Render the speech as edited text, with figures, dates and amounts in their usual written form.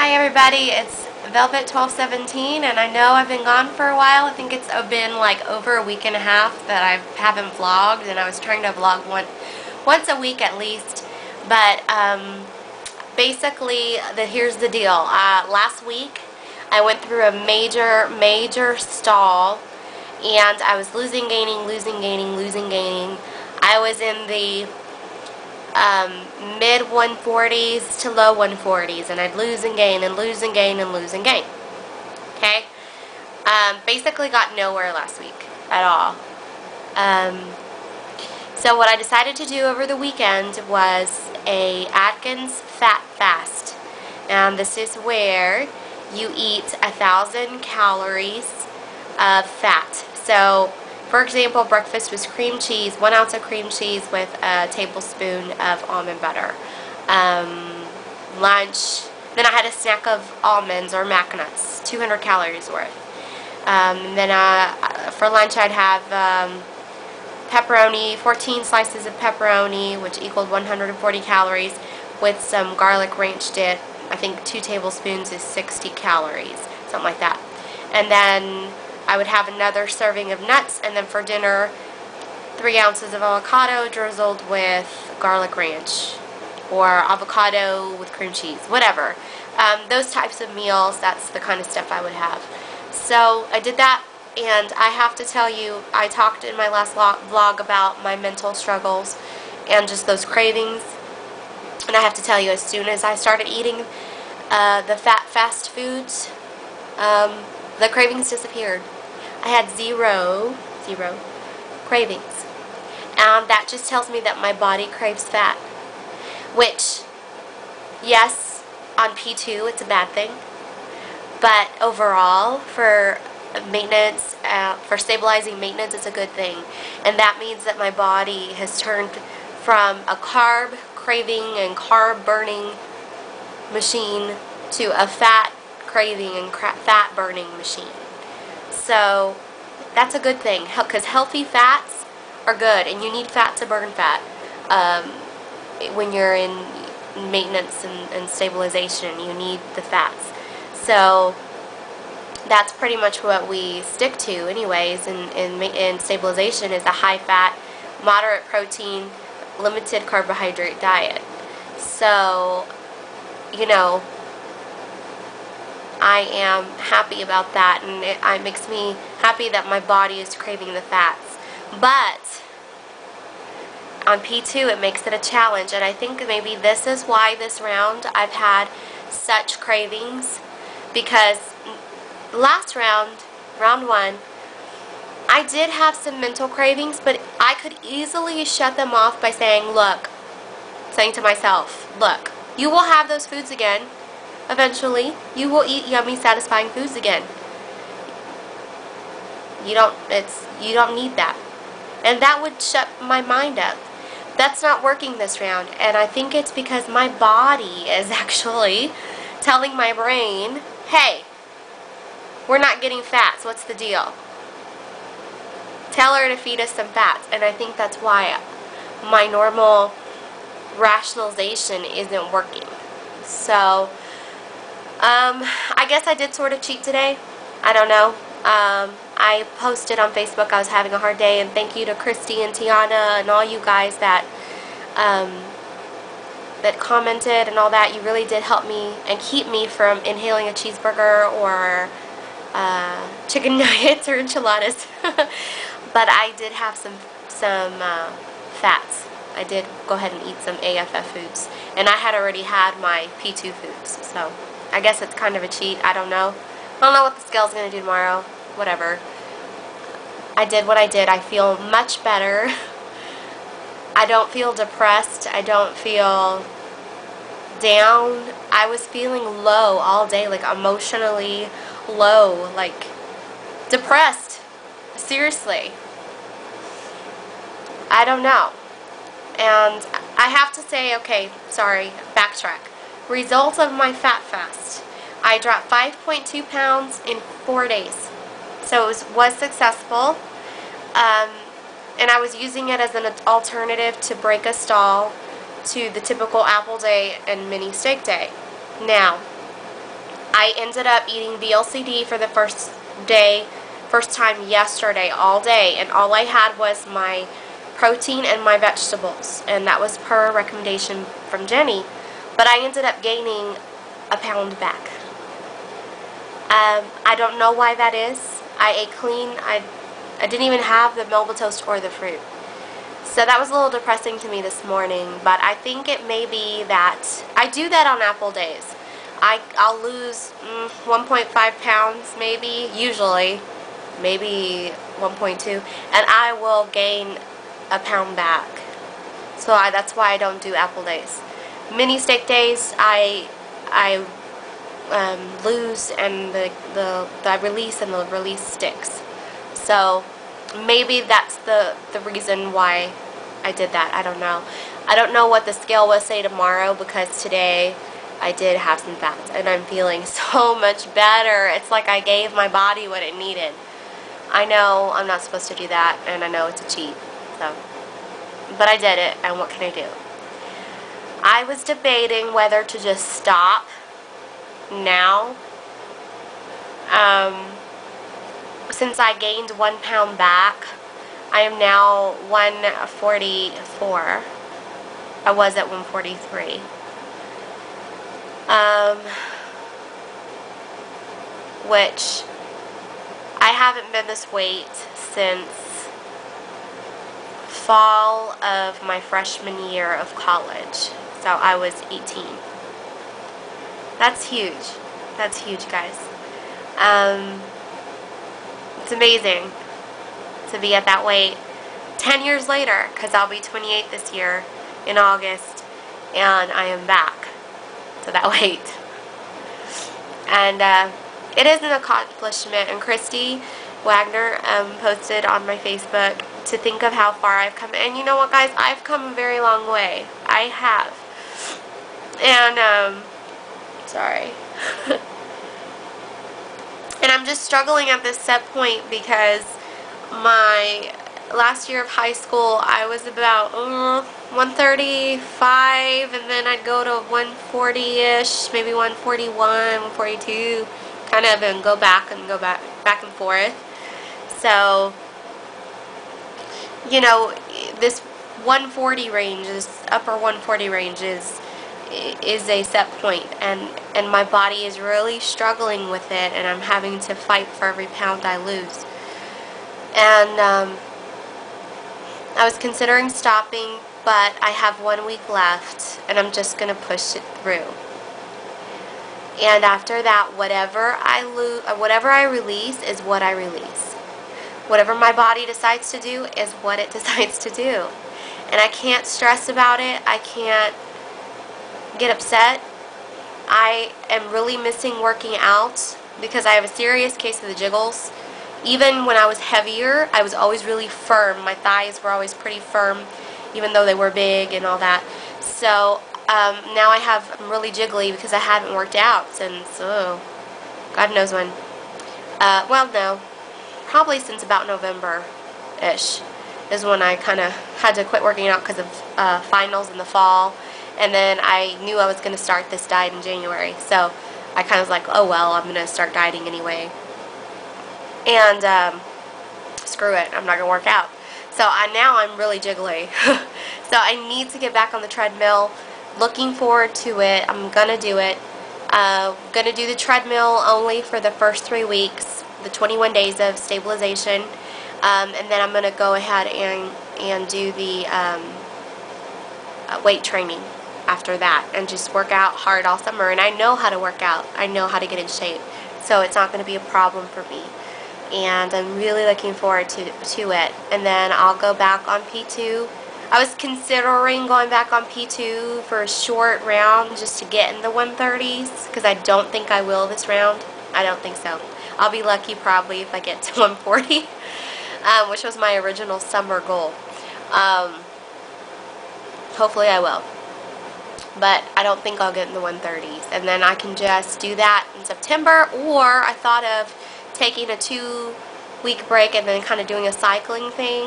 Hi everybody, it's Velvet 1217, and I know I've been gone for a while. I think it's been like over a week and a half that I haven't vlogged, and I was trying to vlog once a week at least. But basically, here's the deal. Last week I went through a major stall, and I was losing, gaining. I was in the mid 140s to low 140s, and I'd lose and gain. Okay? Basically got nowhere last week at all. So what I decided to do over the weekend was a Atkins Fat Fast. And this is where you eat 1,000 calories of fat. So, for example, breakfast was cream cheese, 1 ounce of cream cheese with a tablespoon of almond butter. Lunch, then I had a snack of almonds or mac nuts, 200 calories worth. Then for lunch I'd have pepperoni, 14 slices of pepperoni, which equaled 140 calories, with some garlic ranch dip. I think 2 tablespoons is 60 calories, something like that. And then I would have another serving of nuts, and then for dinner, 3 ounces of avocado drizzled with garlic ranch, or avocado with cream cheese, whatever. Those types of meals, that's the kind of stuff I would have. So I did that, and I have to tell you, I talked in my last vlog about my mental struggles and just those cravings. And I have to tell you, as soon as I started eating the fast foods, the cravings disappeared. I had zero cravings. And that just tells me that my body craves fat. Which, yes, on P2 it's a bad thing. But overall, for maintenance, for stabilizing maintenance, it's a good thing. And that means that my body has turned from a carb craving and carb burning machine to a fat craving and fat burning machine. So that's a good thing, because healthy fats are good, and you need fat to burn fat when you're in maintenance and stabilization. You need the fats. So that's pretty much what we stick to anyways in stabilization, is a high fat, moderate protein, limited carbohydrate diet. So, you know, I am happy about that, and it makes me happy that my body is craving the fats. But on P2 it makes it a challenge, and I think maybe this is why this round I've had such cravings, because last round, round 1, I did have some mental cravings, but I could easily shut them off by saying to myself, look, you will have those foods again. Eventually, you will eat yummy, satisfying foods again. You don't need that. And that would shut my mind up. That's not working this round, and I think it's because my body is actually telling my brain, hey, we're not getting fats, what's the deal? Tell her to feed us some fats. And I think that's why my normal rationalization isn't working. So I guess I did sort of cheat today. I don't know. I posted on Facebook I was having a hard day, and thank you to Christy and Tiana and all you guys that that commented and all that. You really did help me and keep me from inhaling a cheeseburger or chicken nuggets or enchiladas. But I did have some fats. I did go ahead and eat some AFF foods, and I had already had my P2 foods, so I guess it's kind of a cheat. I don't know. I don't know what the scale's going to do tomorrow. Whatever. I did what I did. I feel much better. I don't feel depressed. I don't feel down. I was feeling low all day, like emotionally low, like depressed. Seriously. I don't know. And I have to say, okay, sorry, backtrack. Results of my fat fast. I dropped 5.2 pounds in 4 days. So it was successful. And I was using it as an alternative to break a stall to the typical apple day and mini steak day. Now, I ended up eating VLCD for the first time yesterday, all day, and all I had was my protein and my vegetables, and that was per recommendation from Jenny. But I ended up gaining a pound back. I don't know why that is. I ate clean. I didn't even have the Melba toast or the fruit. So that was a little depressing to me this morning, but I think it may be that I do that on apple days. I'll lose 1.5 pounds maybe, usually, maybe 1.2, and I will gain a pound back. So that's why I don't do apple days. Mini steak days, I lose, and I release, and the release sticks. So maybe that's the reason why I did that. I don't know. I don't know what the scale will say tomorrow, because today I did have some fats and I'm feeling so much better. It's like I gave my body what it needed. I know I'm not supposed to do that, and I know it's a cheat, so, but I did it, and what can I do? I was debating whether to just stop now. Since I gained 1 pound back, I am now 144. I was at 143. Which I haven't been this weight since fall of my freshman year of college. So I was 18. That's huge. That's huge, guys. It's amazing to be at that weight 10 years later, because I'll be 28 this year in August, and I am back to that weight. And it is an accomplishment, and Christy Wagner posted on my Facebook to think of how far I've come. And you know what, guys? I've come a very long way. I have. And, sorry. And I'm just struggling at this set point, because my last year of high school, I was about 135, and then I'd go to 140-ish, maybe 141, 142, kind of, and go back and forth. So, you know, this 140 range, this upper 140 range is a set point, and my body is really struggling with it, and I'm having to fight for every pound I lose. And I was considering stopping, but I have 1 week left, and I'm just going to push it through. And after that, whatever I release is what I release. Whatever my body decides to do is what it decides to do. And I can't stress about it. I can't get upset. I am really missing working out, because I have a serious case of the jiggles. Even when I was heavier, I was always really firm. My thighs were always pretty firm, even though they were big and all that. So now I'm really jiggly, because I haven't worked out since, God knows when. Well, no, probably since about November-ish is when I kind of had to quit working out because of finals in the fall. And then I knew I was going to start this diet in January. So I kind of was like, oh well, I'm going to start dieting anyway. And screw it, I'm not going to work out. So now I'm really jiggly. So I need to get back on the treadmill. Looking forward to it. I'm going to do it. Going to do the treadmill only for the first 3 weeks, the 21 days of stabilization. And then I'm going to go ahead and do the weight training after that, and just work out hard all summer. And I know how to work out. I know how to get in shape. So it's not going to be a problem for me. And I'm really looking forward to it. And then I'll go back on P2. I was considering going back on P2 for a short round, just to get in the 130s, because I don't think I will this round. I don't think so. I'll be lucky probably if I get to 140, which was my original summer goal. Hopefully I will. But I don't think I'll get in the 130s. And then I can just do that in September, or I thought of taking a 2-week break and then kind of doing a cycling thing.